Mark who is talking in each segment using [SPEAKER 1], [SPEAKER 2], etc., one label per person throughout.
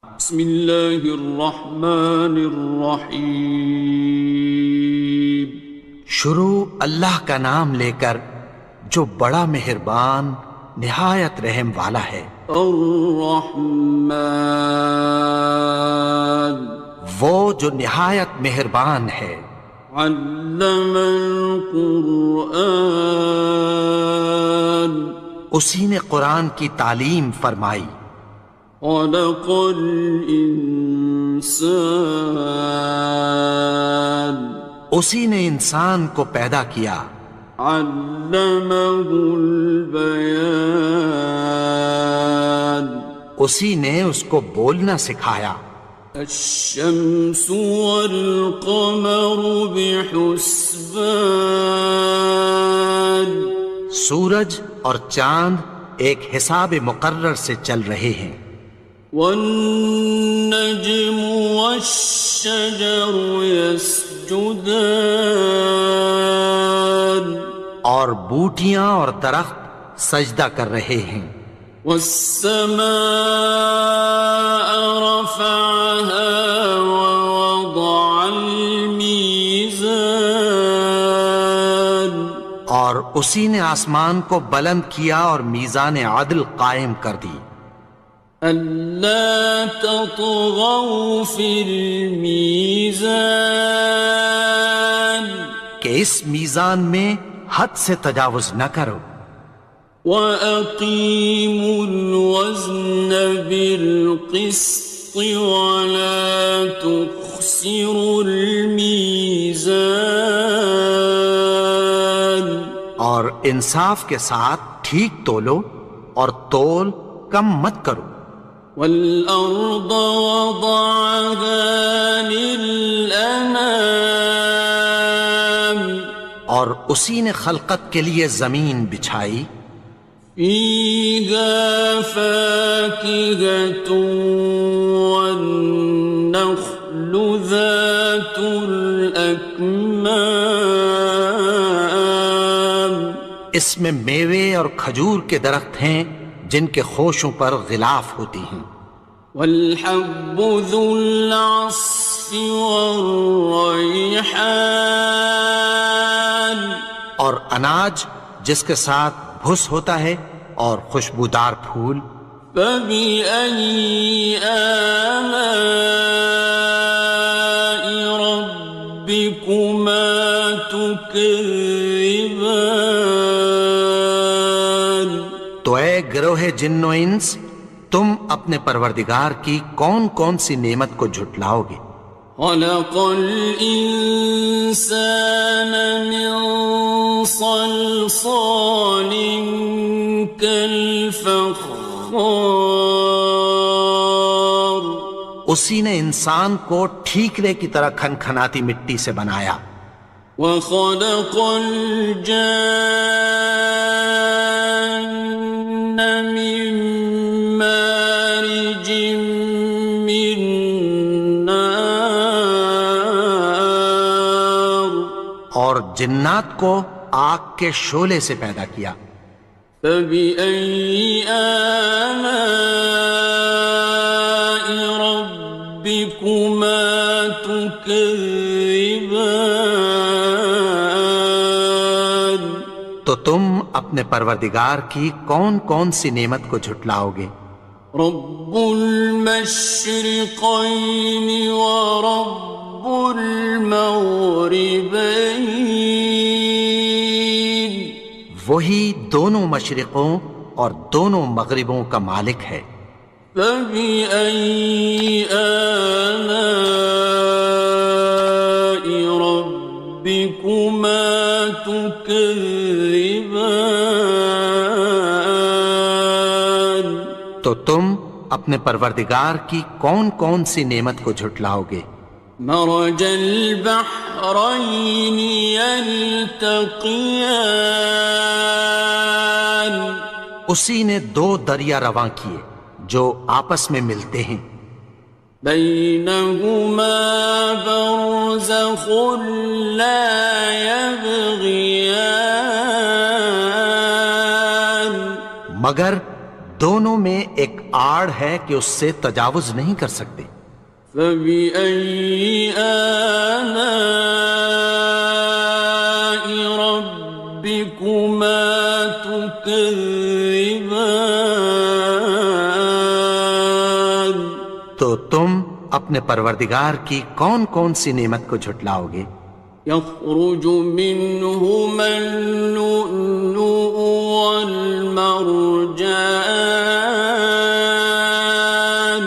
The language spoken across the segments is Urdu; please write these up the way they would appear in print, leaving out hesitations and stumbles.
[SPEAKER 1] بسم اللہ الرحمن الرحیم۔
[SPEAKER 2] شروع اللہ کا نام لے کر جو بڑا مہربان نہایت رحم والا ہے۔
[SPEAKER 1] الرحمن،
[SPEAKER 2] وہ جو نہایت مہربان ہے۔
[SPEAKER 1] علم القرآن،
[SPEAKER 2] اسی نے قرآن کی تعلیم فرمائی۔
[SPEAKER 1] خلق الانسان،
[SPEAKER 2] اسی نے انسان کو پیدا کیا۔
[SPEAKER 1] علمہ البیان،
[SPEAKER 2] اسی نے اس کو بولنا سکھایا۔
[SPEAKER 1] الشمس والقمر بحسبان،
[SPEAKER 2] سورج اور چاند ایک حساب مقرر سے چل رہے ہیں۔
[SPEAKER 1] والنجم والشجر يسجدان،
[SPEAKER 2] اور بوٹیاں اور درخت سجدہ کر رہے ہیں۔
[SPEAKER 1] والسماء رفعها ووضع الميزان،
[SPEAKER 2] اور اسی نے آسمان کو بلند کیا اور میزان عدل قائم کر دی۔
[SPEAKER 1] ألا تطغوا في الميزان،
[SPEAKER 2] کہ اس میزان میں حد سے تجاوز نہ کرو۔
[SPEAKER 1] وَأَقِيمُوا الْوَزْنَ بِالْقِسْطِ وَلَا تُخْسِرُوا الْمِيزَانَ،
[SPEAKER 2] اور انصاف کے ساتھ ٹھیک تولو اور تول کم مت کرو۔
[SPEAKER 1] وَالْأَرْضَ وَضَعَهَا لِلْأَنَامِ،
[SPEAKER 2] اور اسی نے خلقت کے لیے زمین بچھائی۔
[SPEAKER 1] فِيهَا فَاكِهَةٌ وَالنَّخْلُ ذَاتُ الْأَكْمَامِ،
[SPEAKER 2] اس میں میوے اور کھجور کے درخت ہیں جن کے خوشوں پر غلاف ہوتی ہیں۔
[SPEAKER 1] وَالْحَبُّ ذُو الْعَصْفِ وَالرَّيْحَانِ،
[SPEAKER 2] اور اناج جس کے ساتھ بھس ہوتا ہے اور خوشبودار پھول۔
[SPEAKER 1] فَبِأَيِّ آلَاءِ رَبِّكُمَا تُكَذِّبَانِ،
[SPEAKER 2] تو اے گروہ جن و انس، تم اپنے پروردگار کی کون کون سی نعمت کو جھٹلاؤ گے؟
[SPEAKER 1] خَلَقَ الْإِنسَانَ مِنْ صَلْصَالٍ كَالْفَخَّارِ،
[SPEAKER 2] اسی نے انسان کو ٹھیکرے کی طرح کھنکھناتی مٹی سے بنایا۔
[SPEAKER 1] وَخَلَقَ الْجَانَّ مِن مَّارِجٍ مِّن نَّارٍ،
[SPEAKER 2] اور جنات کو آگ کے شعلے سے پیدا کیا۔
[SPEAKER 1] فَبِأَيِّ آلَاءِ رَبِّكُمَا تُكَذِّبَانِ،
[SPEAKER 2] تو تم اپنے پروردگار کی کون کون سی نعمت کو جھٹلاؤ گے؟
[SPEAKER 1] رب المشرقين ورب المغربين،
[SPEAKER 2] وہی دونوں مشرقوں اور دونوں مغربوں کا مالک ہے۔
[SPEAKER 1] فبأي آلاء ربكما تكذبان،
[SPEAKER 2] تو تم اپنے پروردگار کی کون کون سی نعمت کو جھٹلاؤ گے؟
[SPEAKER 1] مرج البحرين يلتقيان،
[SPEAKER 2] اسی نے دو دریا رواں کیے جو آپس میں ملتے ہیں۔
[SPEAKER 1] بينهما برزخ لا يبغيان،
[SPEAKER 2] مگر دونوں میں ایک آڑ ہے کہ اس سے تجاوز نہیں کر سکتے۔
[SPEAKER 1] فبأي آلاء ربكما تكذبان؟
[SPEAKER 2] تو تم اپنے پروردگار کی کون کون سی نعمت کو جھٹلاؤ گے؟
[SPEAKER 1] يخرج منهما اللؤلؤ والمرجان،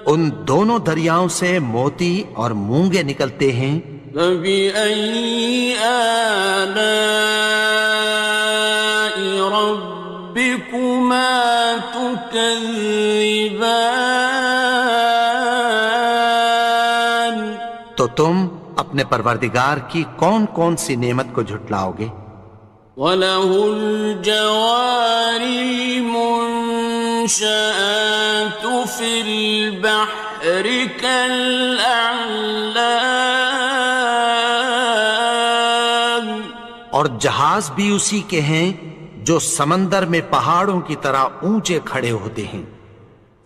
[SPEAKER 2] ان دونوں دریاؤں سے موتی اور مونگے نکلتے ہیں۔
[SPEAKER 1] فبأي آلاء ربكما تكذبان؟
[SPEAKER 2] تو تم اپنے پروردگار کی کون کون سی نعمت کو جھٹلاؤ گے؟
[SPEAKER 1] وَلَهُ الْجَوَارِ الْمُنشَآتُ فِي الْبَحْرِ كَالْأَعْلَامِ،
[SPEAKER 2] اور جہاز بھی اسی کے ہیں جو سمندر میں پہاڑوں کی طرح اونچے کھڑے ہوتے ہیں۔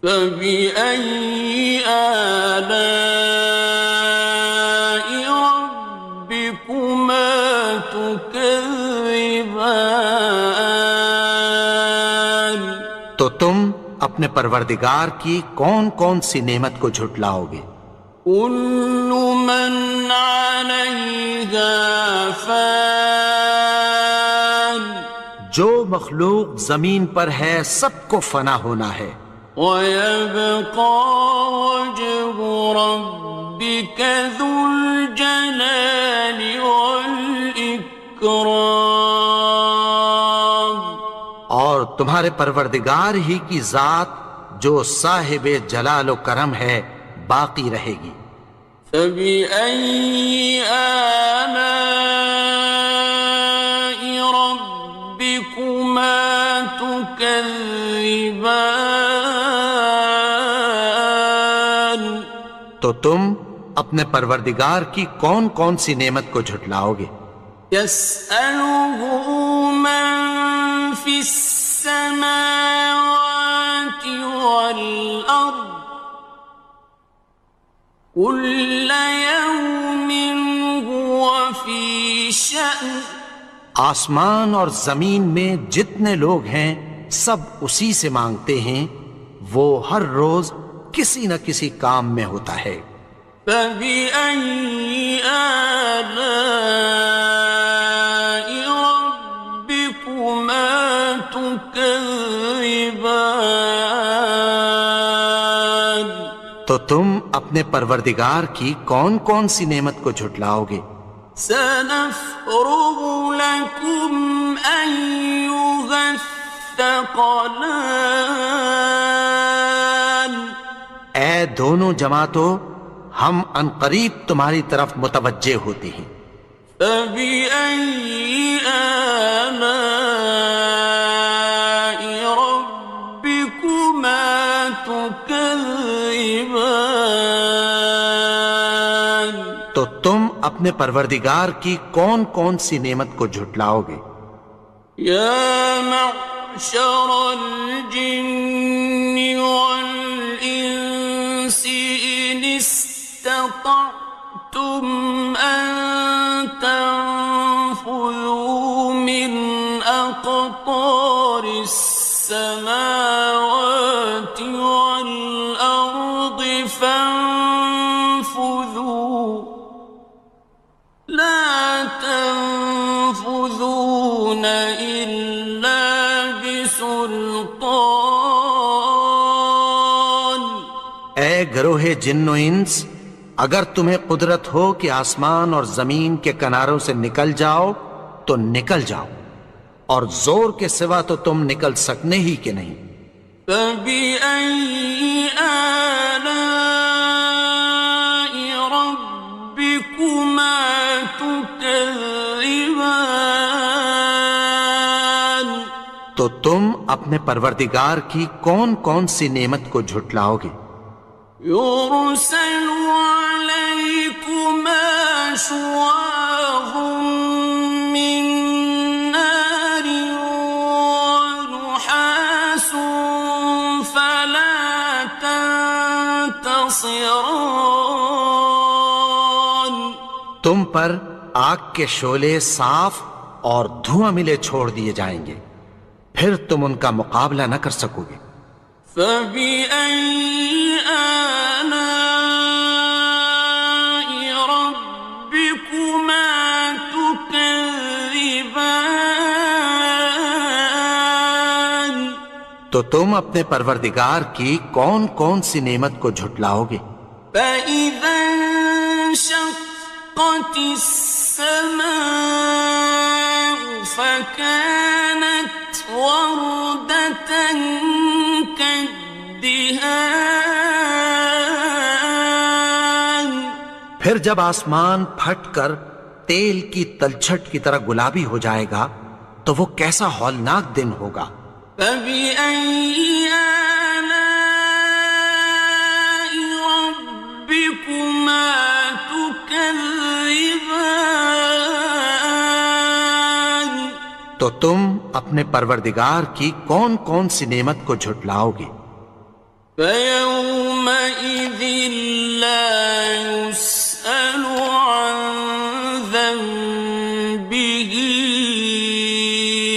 [SPEAKER 1] فَبِأَيِّ آلَاءِ رَبِّكُمَا تُكَذِّبَانِ؟
[SPEAKER 2] تو تم اپنے پروردگار کی کون کون سی نعمت کو جھٹلاؤ گے؟
[SPEAKER 1] كُلُّ مَنْ عَلَيْهَا فَانٍ،
[SPEAKER 2] جو مخلوق زمین پر ہے سب کو فنا ہونا ہے۔
[SPEAKER 1] وَيَبْقَى وَجْهُ رَبِّكَ ذُو الْجَلَالِ وَالْإِكْرَامِ،
[SPEAKER 2] اور تمہارے پروردگار ہی کی ذات جو صاحب جلال و کرم ہے باقی رہے گی۔
[SPEAKER 1] فَبِأَيِّ آلَاءِ رَبِّكُمَا تُكَذِّبَانِ؟
[SPEAKER 2] تو تم اپنے پروردگار کی کون کون سی نعمت کو جھٹلاؤ گے؟
[SPEAKER 1] يَسْأَلُهُ مَن فِي السَّمَاوَاتِ وَالْأَرْضِ كُلَّ يَوْمٍ هُوَ فِي شَأْنٍ،
[SPEAKER 2] آسمان اور زمین میں جتنے لوگ ہیں سب اسی سے مانگتے ہیں، وہ ہر روز کسی نہ کسی کام میں ہوتا ہے۔
[SPEAKER 1] فَبِأَيِّ آلَاءِ رَبِّكُمَا تُكَذِّبَانِ؟
[SPEAKER 2] تو تم اپنے پروردگار کی کون کون سی نعمت کو جھٹلاؤ گے؟
[SPEAKER 1] سَنَفْرُغُ لَكُمْ أَيُّهَ الثَّقَلَانِ،
[SPEAKER 2] اے دونوں جماعتوں، ہم عنقریب تمہاری طرف متوجہ ہوتے ہیں۔
[SPEAKER 1] فَبِأَيِّ آلَاءِ رَبِّكُمَا تُكَذِّبَانِ؟
[SPEAKER 2] تو تم اپنے پروردگار کی کون کون سی نعمت کو جھٹلاؤ گے؟
[SPEAKER 1] يَا مَعْشَرَ الْجِنِّ وَالْإِنسِ إِنِ اسْتَطَعْتُمْ أَن تَنفُذُوا مِنْ أَقْطَارِ السَّمَاوَاتِ وَالْأَرْضِ فَانفُذُوا لَا تَنفُذُونَ إِلَّا بِسُلْطَانٍ۔
[SPEAKER 2] اے گروہ جن و انس، اگر تمہیں قدرت ہو کہ آسمان اور زمین کے کناروں سے نکل جاؤ تو نکل جاؤ، اور زور کے سوا تو تم نکل سکنے ہی کہ نہیں۔
[SPEAKER 1] فَبِأَيِّ آلَاءِ رَبِّكُمَا تُكَذِّبَانِ؟
[SPEAKER 2] تو تم اپنے پروردگار کی کون کون سی نعمت کو جھٹلاؤ گے؟
[SPEAKER 1] يُرْسَلُ عَلَيْكُمَا شُوَاظٌ مِّن نَّارٍ وَنُحَاسٌ ينتصران
[SPEAKER 2] تم پر آگ کے شعلے صاف اور دھواں ملے چھوڑ دیے جائیں گے، پھر تم ان کا مقابلہ نہ کر سکو گے۔
[SPEAKER 1] فبأي آلاء ربكما تكذبان
[SPEAKER 2] تو تم اپنے پروردگار کی کون کون سی نعمت کو جھٹلاؤ گے؟
[SPEAKER 1] فإذا انشقت السماء فكانت وردة كالدهان
[SPEAKER 2] پھر جب آسمان پھٹ کر تیل کی تلچھٹ کی طرح گلابی ہو جائے گا تو وہ کیسا ہولناک دن ہوگا۔
[SPEAKER 1] فبأي آلاء ربكما تكذبان
[SPEAKER 2] تو تم اپنے پروردگار کی کون کون سی نعمت کو جھٹلاؤ گے؟
[SPEAKER 1] فيومئذ لا يسأل عن ذنبه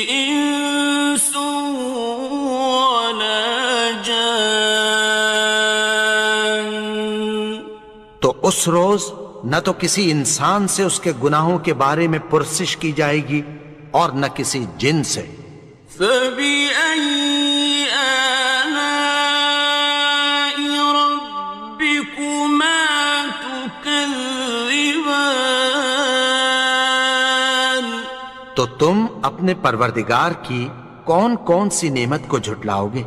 [SPEAKER 1] إنس ولا جان
[SPEAKER 2] تو اس روز نہ تو کسی انسان سے اس کے گناہوں کے بارے میں پرسش کی جائے گی اور نہ کسی جن سے۔
[SPEAKER 1] فبأي آلاء ربكما تكذبان
[SPEAKER 2] تو تم اپنے پروردگار کی کون کون سی نعمت کو جھٹلاؤ گے؟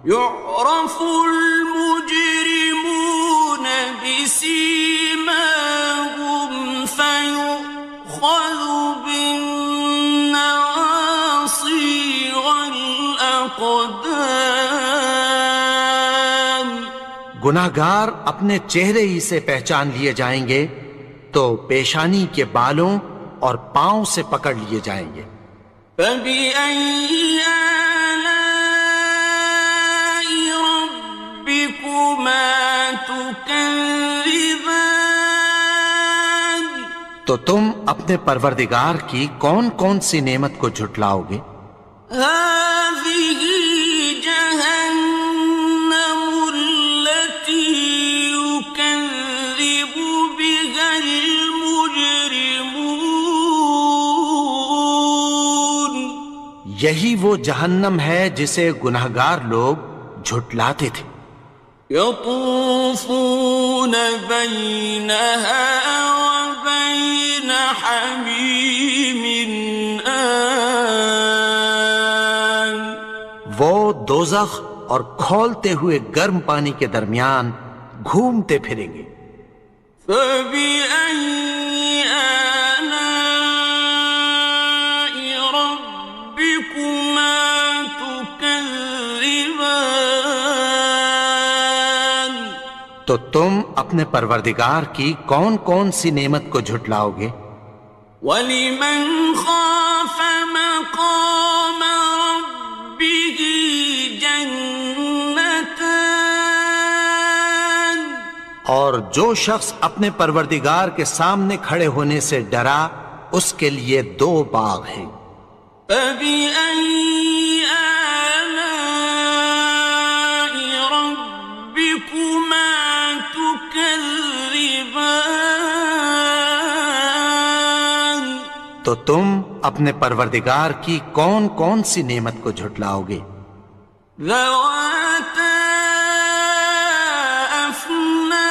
[SPEAKER 1] يعرف المجرمون بسيماهم فيؤخذ بالنواصي والأقدام
[SPEAKER 2] گناہگار اپنے چہرے ہی سے پہچان لیے جائیں گے تو پیشانی کے بالوں اور پاؤں سے پکڑ لیے جائیں گے۔
[SPEAKER 1] فبأي آلاء ربكما تكذبان
[SPEAKER 2] تو تم اپنے پروردگار کی کون کون سی نعمت کو جھٹلاؤ گے؟
[SPEAKER 1] هذه جهنم التي يكذب بها المجرمون
[SPEAKER 2] یہی وہ جہنم ہے جسے گناہگار لوگ جھٹلاتے تھے۔
[SPEAKER 1] يطوفون بينها وبين حميم آن
[SPEAKER 2] وہ دوزخ اور کھولتے ہوئے گرم پانی کے درمیان گھومتے پھریں گے۔
[SPEAKER 1] فبأي آلاء ربكما تكذبان
[SPEAKER 2] تو تم اپنے پروردگار کی کون کون سی نعمت کو جھٹلاؤ گے؟
[SPEAKER 1] وَلِمَنْ خَافَ مَقَامَ رَبِّهِ جَنَّتَانِ
[SPEAKER 2] اور جو شخص اپنے پروردگار کے سامنے کھڑے ہونے سے ڈرا اس کے لیے دو باغ ہیں۔
[SPEAKER 1] فَبِأَيِّ آلَاءِ رَبِّكُمَا تُكَذِّبَانِ
[SPEAKER 2] تو تم اپنے پروردگار کی کون کون سی نعمت کو جھٹلاؤ گے؟
[SPEAKER 1] ذَوَاتَا أَفْنَانٍ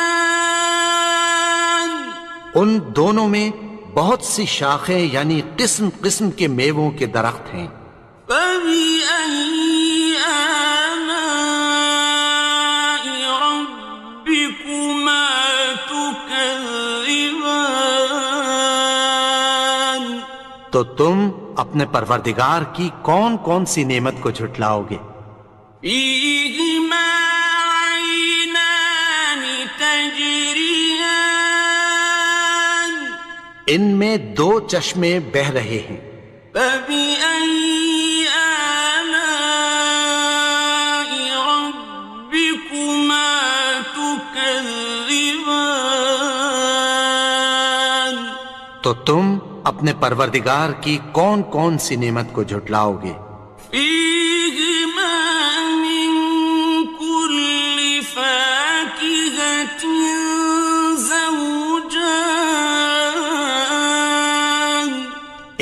[SPEAKER 2] ان دونوں میں بہت سی شاخیں یعنی قسم قسم کے میووں کے درخت ہیں۔
[SPEAKER 1] فَبِأَيِّ آلَاءِ رَبِّكُمَا تُكَذِّبَانِ
[SPEAKER 2] تو تم اپنے پروردگار کی کون کون سی نعمت کو جھٹلاؤ گے؟
[SPEAKER 1] فِيهِمَا عَيْنَانِ تَجْرِيَانِ
[SPEAKER 2] ان میں دو چشمے بہہ رہے ہیں۔
[SPEAKER 1] فَبِأَيِّ آلَاءِ رَبِّكُمَا تُكَذِّبَانِ تكذبان
[SPEAKER 2] تو تم اپنے پروردگار کی کون کون سی نعمت کو جھٹلاؤ گے؟
[SPEAKER 1] فيهما من كل فاكهة زوجان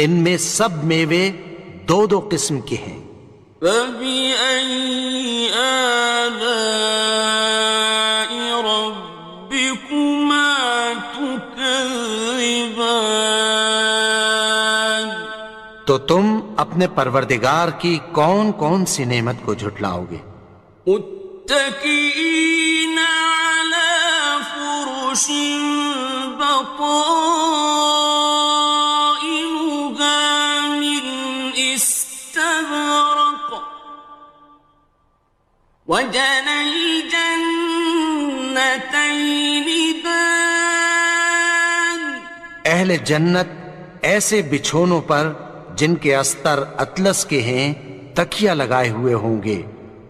[SPEAKER 2] ان میں سب میوے دو دو قسم کے ہیں۔
[SPEAKER 1] فبأي آلاء ربكما تكذبان
[SPEAKER 2] تو تم اپنے پروردگار کی کون کون سی نعمت کو جھٹلاؤ گے؟
[SPEAKER 1] متكئين على فرش بطائنها من استبرق وجنى الجنتين دان
[SPEAKER 2] اہل جنت ایسے بچھونوں پر جن کے استر اطلس کے ہیں تکیہ لگائے ہوئے ہوں گے،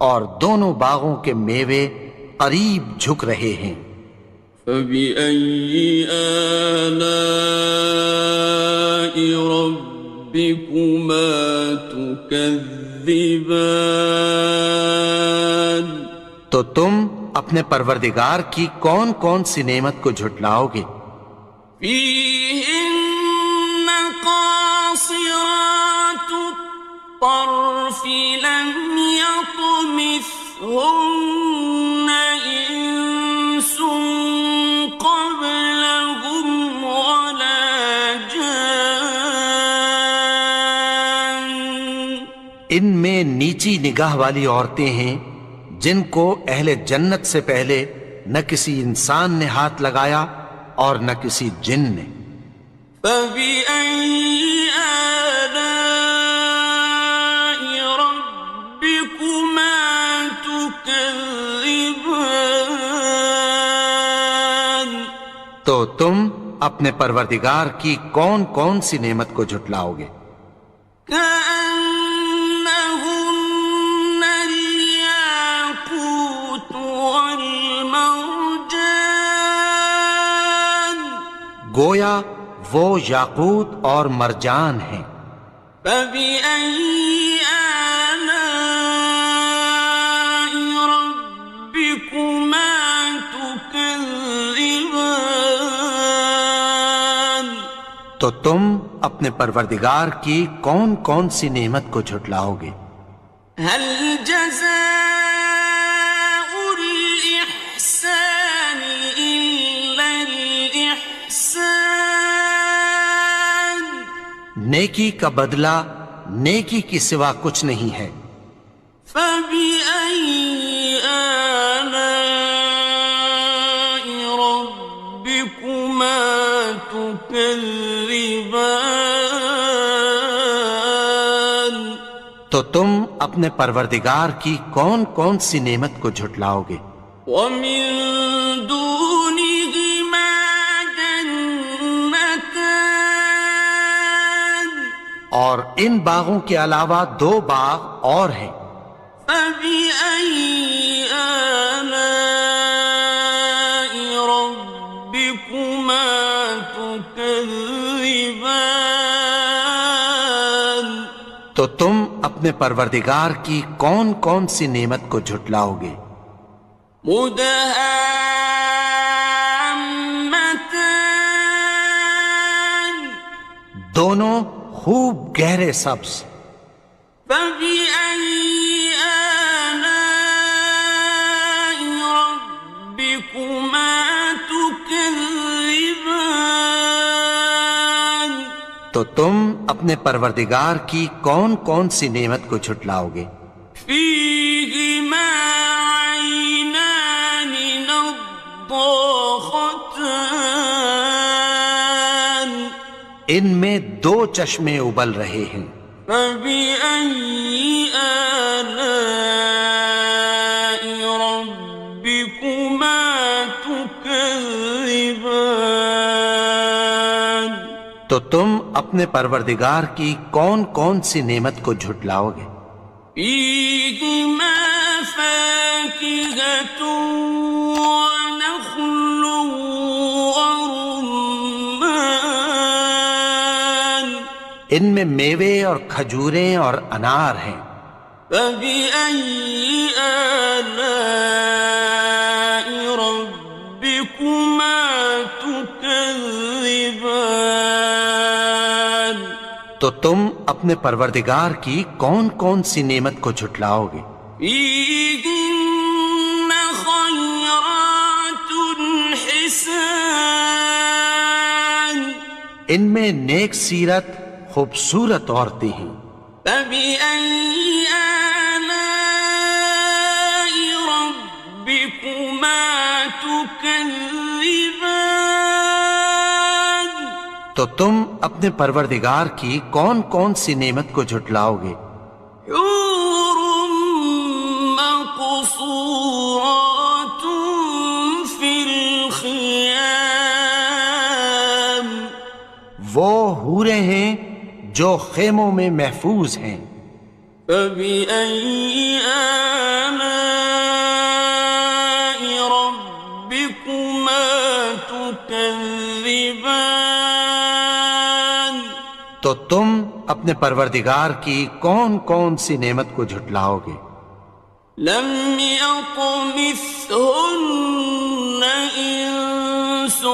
[SPEAKER 2] اور دونوں باغوں کے میوے قریب جھک رہے ہیں۔
[SPEAKER 1] فبأي آلاء ربكما تكذبان
[SPEAKER 2] تو تم اپنے پروردگار کی کون کون سی نعمت کو جھٹلاؤ گے؟
[SPEAKER 1] فيهن قاصرات الطرف لم يطمثهن إنس قبلهم ولا جان
[SPEAKER 2] ان میں نیچی نگاہ والی عورتیں ہیں جن کو اہل جنت سے پہلے نہ کسی انسان نے ہاتھ لگایا اور نہ کسی جن نے۔
[SPEAKER 1] فبأي آلاء ربكما تكذبان
[SPEAKER 2] تو تم اپنے پروردگار کی کون کون سی نعمت کو جھٹلاؤ گے؟
[SPEAKER 1] كأنهن الياقوت والمرجان
[SPEAKER 2] گویا وہ یاقوت اور مرجان ہیں۔
[SPEAKER 1] فبأي آلاء ربكما تكذبان
[SPEAKER 2] تو تم اپنے پروردگار کی کون کون سی نعمت کو جھٹلاؤ گے؟
[SPEAKER 1] هل جزاء الإحسان إلا الإحسان
[SPEAKER 2] نیکی کا بدلہ نیکی کی سوا کچھ نہیں ہے۔
[SPEAKER 1] فبأي آلاء ربكما تكذبان
[SPEAKER 2] تو تم اپنے پروردگار کی کون کون سی نعمت کو جھٹلاؤ گے؟
[SPEAKER 1] ومن دونهما جنتان
[SPEAKER 2] اور ان باغوں کے علاوہ دو باغ اور ہیں۔
[SPEAKER 1] فبأي آلاء ربكما تكذبان
[SPEAKER 2] تو تم اپنے پروردگار کی کون کون سی نعمت کو جھٹلاؤ گے؟
[SPEAKER 1] مدهامتان
[SPEAKER 2] دونوں خوب گہرے سبز۔
[SPEAKER 1] فبأي آلاء ربكما تكذبان
[SPEAKER 2] تو تم اپنے پروردگار کی کون کون سی نعمت کو جھٹلاؤ گے؟
[SPEAKER 1] فيهما عينان نضاختان
[SPEAKER 2] ان میں دو چشمے ابل رہے ہیں۔
[SPEAKER 1] فبأي آلاء ربكما تكذبان
[SPEAKER 2] تو تم اپنے پروردگار کی کون کون سی نعمت کو جھٹلاؤ گے؟
[SPEAKER 1] فيهما فاكهة ونخل
[SPEAKER 2] ان میں میوے اور کھجوریں اور انار ہیں۔
[SPEAKER 1] فبأي آلاء ربكما تكذبان؟
[SPEAKER 2] تو تم اپنے پروردگار کی کون کون سی نعمت کو جھٹلاؤ گے؟
[SPEAKER 1] فيهن خيرات حسان،
[SPEAKER 2] ان میں نیک سیرت خوبصورت عورتیں ہیں۔
[SPEAKER 1] فبأي آلاء ربكما تكذبان؟
[SPEAKER 2] تو تم اپنے پروردگار کی کون کون سی نعمت کو جھٹلاؤ گے؟
[SPEAKER 1] حور مقصورات في الخيام،
[SPEAKER 2] وہ حوریں ہیں جو خیموں میں محفوظ ہیں۔
[SPEAKER 1] فبأي آلاء ربكما تكذبان؟
[SPEAKER 2] تو تم اپنے پروردگار کی کون کون سی نعمت کو جھٹلاؤ گے؟
[SPEAKER 1] لم يطمثهن إنس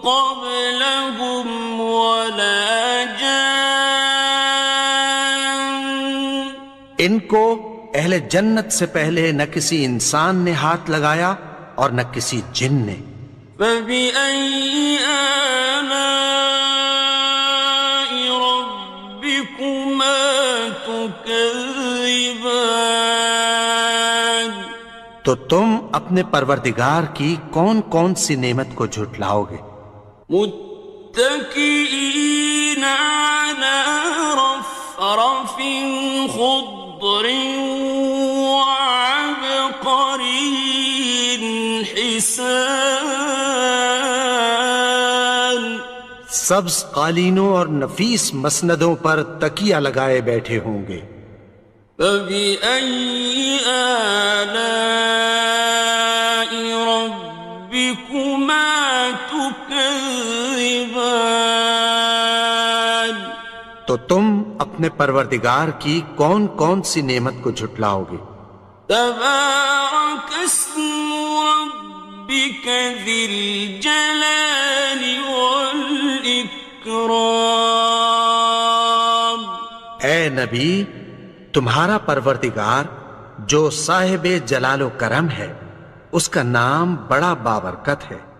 [SPEAKER 1] قبلهم ولا جان،
[SPEAKER 2] ان کو اہل جنت سے پہلے نہ کسی انسان نے ہاتھ لگایا اور نہ کسی جن نے۔
[SPEAKER 1] فبأي آلاء ربكما تكذبان؟
[SPEAKER 2] تو تم اپنے پروردگار کی کون کون سی نعمت کو جھٹلاؤ گے؟
[SPEAKER 1] متكئين على رفرف خضر وعبقري حسان،
[SPEAKER 2] سبز قالینوں اور نفیس مسندوں پر تکیہ لگائے بیٹھے ہوں گے۔
[SPEAKER 1] فبأي آلاء ربكما تكذبان؟
[SPEAKER 2] تو تم اپنے پروردگار کی کون کون سی نعمت کو جھٹلاؤ گے؟
[SPEAKER 1] تبارك اسم ربك ذي الجلال والإكرام۔
[SPEAKER 2] اے نبی، تمہارا پروردگار جو صاحب جلال و کرم ہے، اس کا نام بڑا بابرکت ہے۔